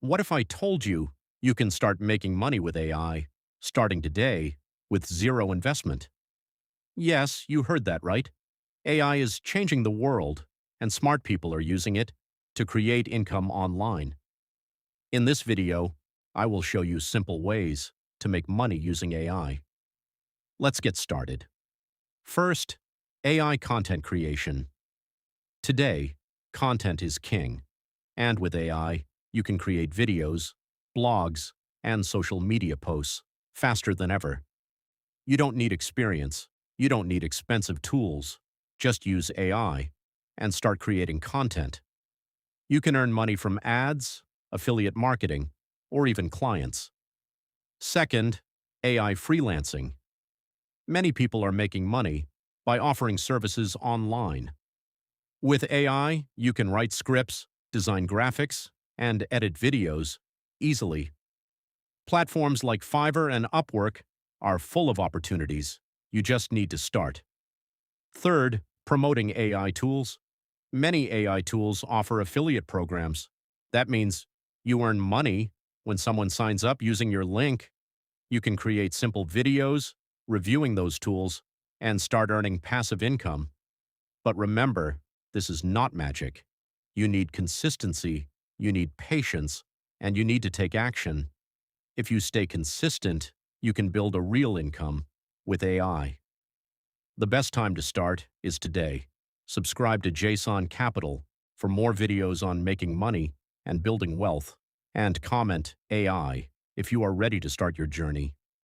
What if I told you you can start making money with AI starting today with zero investment? Yes, you heard that right. AI is changing the world, and smart people are using it to create income online. In this video, I will show you simple ways to make money using AI. Let's get started. First, AI content creation. Today, content is king, and with AI, you can create videos, blogs, and social media posts faster than ever. You don't need experience. You don't need expensive tools. Just use AI and start creating content. You can earn money from ads, affiliate marketing, or even clients. Second, AI freelancing. Many people are making money by offering services online. With AI, you can write scripts, design graphics, and edit videos easily. Platforms like Fiverr and Upwork are full of opportunities. You just need to start. Third, promoting AI tools. Many AI tools offer affiliate programs. That means you earn money when someone signs up using your link. You can create simple videos, reviewing those tools, and start earning passive income. But remember, this is not magic. You need consistency, you need patience, and you need to take action. If you stay consistent, you can build a real income with AI. The best time to start is today. Subscribe to Jesan Capital for more videos on making money and building wealth, and comment AI if you are ready to start your journey.